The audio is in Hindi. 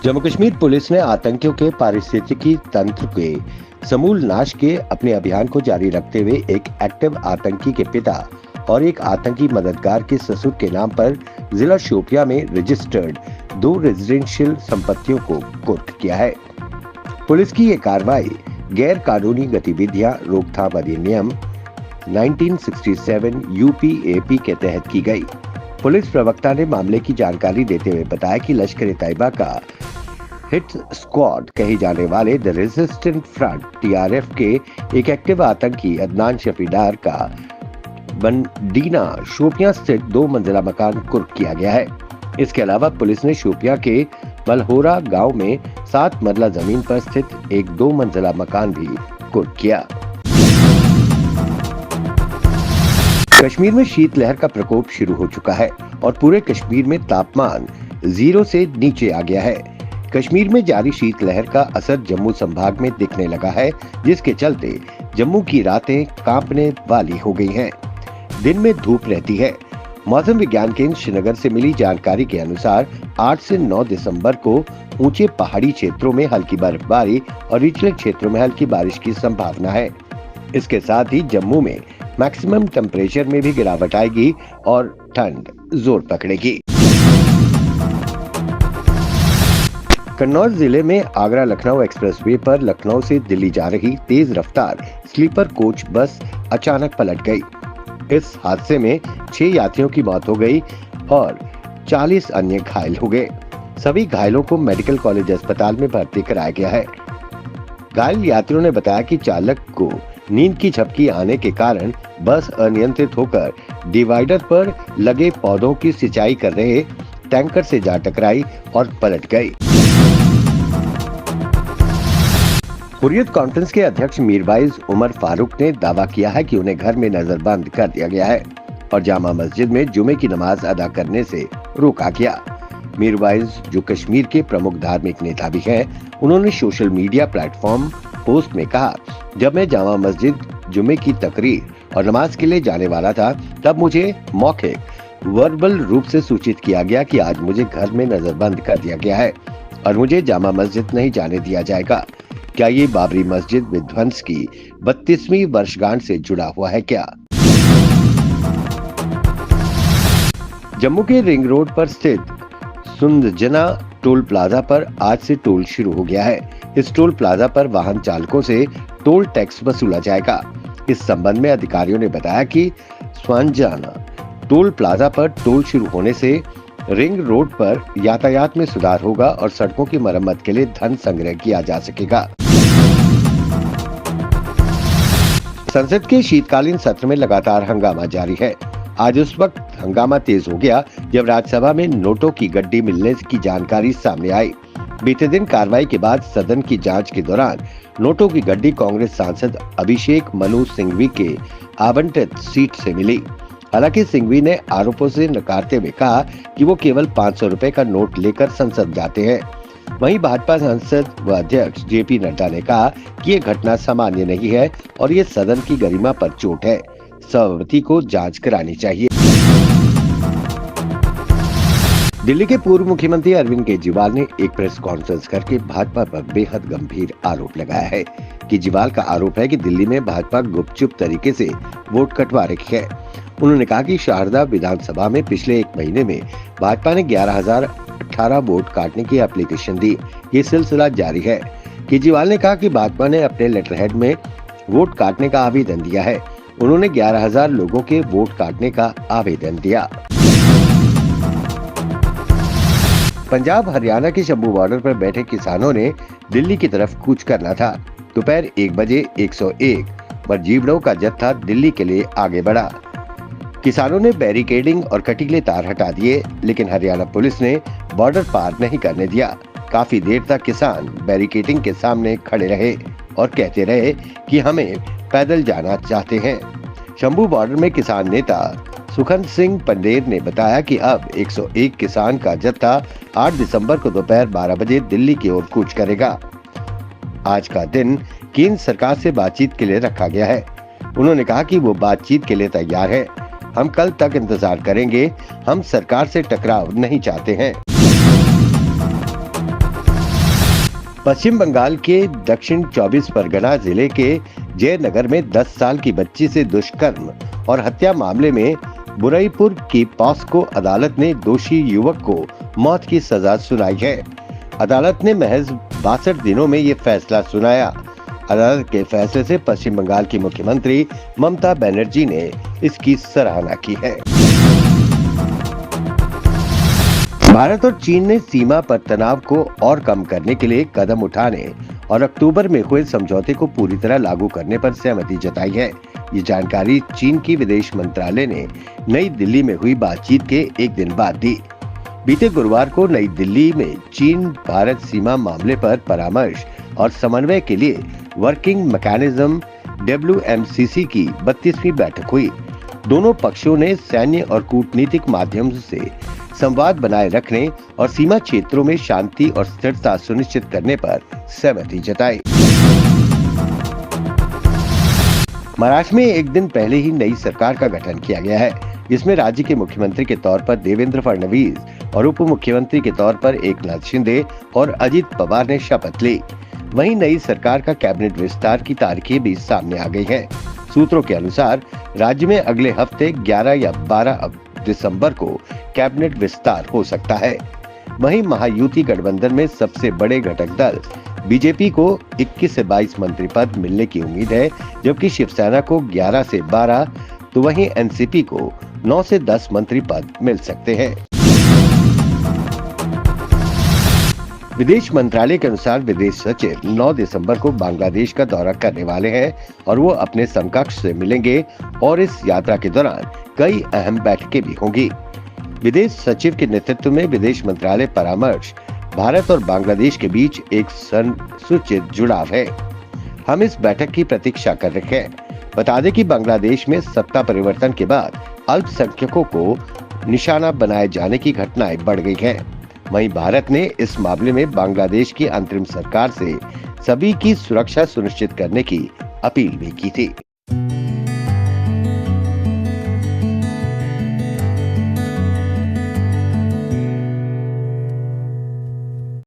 जम्मू कश्मीर पुलिस ने आतंकियों के पारिस्थितिकी तंत्र के समूल नाश के अपने अभियान को जारी रखते हुए एक एक्टिव आतंकी के पिता और एक आतंकी मददगार के ससुर के नाम पर जिला शोपियां में रजिस्टर्ड 2 रेजिडेंशियल संपत्तियों को कुर्क किया है। पुलिस की ये कार्रवाई गैर कानूनी गतिविधियां रोकथाम अधिनियम 1967 यूपीएपी के तहत की गई। पुलिस प्रवक्ता ने मामले की जानकारी देते हुए बताया कि लश्कर ए तैयबा का हिट स्क्वाड कहे जाने वाले द रेजिस्टेंट फ्रंट टीआरएफ के एक एक्टिव आतंकी अदनान शफीदार का बंडीना शोपियां स्थित 2 मंजिला मकान कुर्क किया गया है। इसके अलावा पुलिस ने शोपियां के मलहोरा गांव में 7 मरला जमीन पर स्थित एक 2 मंजिला मकान भी कुर्क किया। कश्मीर में शीतलहर का प्रकोप शुरू हो चुका है और पूरे कश्मीर में तापमान 0 से नीचे आ गया है। कश्मीर में जारी शीतलहर का असर जम्मू संभाग में दिखने लगा है, जिसके चलते जम्मू की रातें कांपने वाली हो गई हैं। दिन में धूप रहती है। मौसम विज्ञान केंद्र श्रीनगर से मिली जानकारी के अनुसार 8 से 9 दिसंबर को ऊंचे पहाड़ी क्षेत्रों में हल्की बर्फबारी और निचले क्षेत्रों में हल्की बारिश की संभावना है। इसके साथ ही जम्मू में मैक्सिमम टेम्परेचर में भी गिरावट आएगी और ठंड जोर पकड़ेगी। कन्नौज जिले में आगरा लखनऊ एक्सप्रेसवे पर लखनऊ से दिल्ली जा रही तेज रफ्तार स्लीपर कोच बस अचानक पलट गई। इस हादसे में 6 यात्रियों की मौत हो गई और 40 अन्य घायल हो गए। सभी घायलों को मेडिकल कॉलेज अस्पताल में भर्ती कराया गया है। घायल यात्रियों ने बताया कि चालक को नींद की झपकी आने के कारण बस अनियंत्रित होकर डिवाइडर पर लगे पौधों की सिंचाई कर रहे टैंकर से जा टकराई और पलट गई। हुर्रियत कॉन्फ्रेंस के अध्यक्ष मीरवाइज उमर फारूक ने दावा किया है कि उन्हें घर में नजरबंद कर दिया गया है और जामा मस्जिद में जुमे की नमाज अदा करने से रोका गया। मीरवाइज, जो कश्मीर के प्रमुख धार्मिक नेता भी हैं, उन्होंने सोशल मीडिया प्लेटफॉर्म पोस्ट में कहा, जब मैं जामा मस्जिद जुमे की तकरीर और नमाज के लिए जाने वाला था, तब मुझे मौखिक वर्बल रूप से सूचित किया गया कि आज मुझे घर में नजरबंद कर दिया गया है और मुझे जामा मस्जिद नहीं जाने दिया जाएगा। क्या ये बाबरी मस्जिद विध्वंस की 32वीं वर्षगांठ से जुड़ा हुआ है क्या? जम्मू के रिंग रोड पर स्थित सुंदजना टोल प्लाजा पर आज से टोल शुरू हो गया है। इस टोल प्लाजा पर वाहन चालकों से टोल टैक्स वसूला जाएगा। इस संबंध में अधिकारियों ने बताया कि स्वांजाना टोल प्लाजा पर टोल शुरू होने से रिंग रोड पर यातायात में सुधार होगा और सड़कों की मरम्मत के लिए धन संग्रह किया जा सकेगा। संसद के शीतकालीन सत्र में लगातार हंगामा जारी है। आज उस वक्त हंगामा तेज हो गया जब राज्यसभा में नोटों की गड्डी मिलने की जानकारी सामने आई। बीते दिन कार्रवाई के बाद सदन की जांच के दौरान नोटों की गड्डी कांग्रेस सांसद अभिषेक मनु सिंघवी के आवंटित सीट से मिली। हालांकि सिंघवी ने आरोपों से नकारते हुए कहा कि वो केवल 500 रुपए का नोट लेकर संसद जाते हैं। वहीं भाजपा सांसद व अध्यक्ष जेपी नड्डा ने कहा कि ये घटना सामान्य नहीं है और ये सदन की गरिमा पर चोट है। सभापति को जांच करानी चाहिए। दिल्ली के पूर्व मुख्यमंत्री अरविंद केजरीवाल ने एक प्रेस कॉन्फ्रेंस करके भाजपा पर बेहद गंभीर आरोप लगाया है। केजरीवाल का आरोप है कि दिल्ली में भाजपा गुपचुप तरीके से वोट कटवा रही है। उन्होंने कहा कि शारदा विधानसभा में पिछले 1 महीने में भाजपा ने 11,018 वोट काटने की एप्लीकेशन दी। ये सिलसिला जारी है। केजरीवाल ने कहा कि भाजपा ने अपने लेटरहेड में वोट काटने का आवेदन दिया है। उन्होंने 11,000 लोगों के वोट काटने का आवेदन दिया। पंजाब हरियाणा के शंभू बॉर्डर पर बैठे किसानों ने दिल्ली की तरफ कूच करना था। दोपहर 1 बजे 101 पर जीवड़ों का जत्था दिल्ली के लिए आगे बढ़ा। किसानों ने बैरिकेडिंग और कटीले तार हटा दिए, लेकिन हरियाणा पुलिस ने बॉर्डर पार नहीं करने दिया। काफी देर तक किसान बैरिकेडिंग के सामने खड़े रहे और कहते रहे कि हमें पैदल जाना चाहते हैं। शंभू बॉर्डर में किसान नेता सुखन सिंह पंडेर ने बताया कि अब 101 किसान का जत्था 8 दिसंबर को दोपहर 12 बजे दिल्ली की ओर कूच करेगा। आज का दिन केंद्र सरकार से बातचीत के लिए रखा गया है। उन्होंने कहा कि वो बातचीत के लिए तैयार है। हम कल तक इंतजार करेंगे। हम सरकार से टकराव नहीं चाहते हैं। पश्चिम बंगाल के दक्षिण 24 परगना जिले के जयनगर में 10 साल की बच्ची से दुष्कर्म और हत्या मामले में बुरईपुर की पॉस्को अदालत ने दोषी युवक को मौत की सजा सुनाई है। अदालत ने महज 62 दिनों में ये फैसला सुनाया। अदालत के फैसले से पश्चिम बंगाल की मुख्यमंत्री ममता बनर्जी ने इसकी सराहना की है। भारत और चीन ने सीमा पर तनाव को और कम करने के लिए कदम उठाने और अक्टूबर में हुए समझौते को पूरी तरह लागू करने पर सहमति जताई है। ये जानकारी चीन की विदेश मंत्रालय ने नई दिल्ली में हुई बातचीत के एक दिन बाद दी। बीते गुरुवार को नई दिल्ली में चीन भारत सीमा मामले पर परामर्श और समन्वय के लिए वर्किंग मैकेनिज्म WMCC की 32वीं बैठक हुई। दोनों पक्षों ने सैन्य और कूटनीतिक माध्यम से संवाद बनाए रखने और सीमा क्षेत्रों में शांति और स्थिरता सुनिश्चित करने पर सहमति जताई। महाराष्ट्र में एक दिन पहले ही नई सरकार का गठन किया गया है, जिसमें राज्य के मुख्यमंत्री के तौर पर देवेंद्र फडणवीस और उप मुख्यमंत्री के तौर पर एकनाथ शिंदे और अजित पवार ने शपथ ली। वहीं नई सरकार का कैबिनेट विस्तार की तारीखें भी सामने आ गई हैं। सूत्रों के अनुसार राज्य में अगले हफ्ते 11 या 12 दिसंबर को कैबिनेट विस्तार हो सकता है। वहीं महायुति गठबंधन में सबसे बड़े घटक दल बीजेपी को 21 से 22 मंत्री पद मिलने की उम्मीद है, जबकि शिवसेना को 11 से 12 तो वहीं एनसीपी को 9 से 10 मंत्री पद मिल सकते हैं। विदेश मंत्रालय के अनुसार विदेश सचिव 9 दिसंबर को बांग्लादेश का दौरा करने वाले हैं और वो अपने समकक्ष से मिलेंगे और इस यात्रा के दौरान कई अहम बैठकें भी होंगी। विदेश सचिव के नेतृत्व में विदेश मंत्रालय परामर्श भारत और बांग्लादेश के बीच एक सुनिश्चित जुड़ाव है। हम इस बैठक की प्रतीक्षा कर रहे हैं। बता दें कि बांग्लादेश में सत्ता परिवर्तन के बाद अल्पसंख्यकों को निशाना बनाए जाने की घटनाएं बढ़ गई हैं। वहीं भारत ने इस मामले में बांग्लादेश की अंतरिम सरकार से सभी की सुरक्षा सुनिश्चित करने की अपील भी की थी।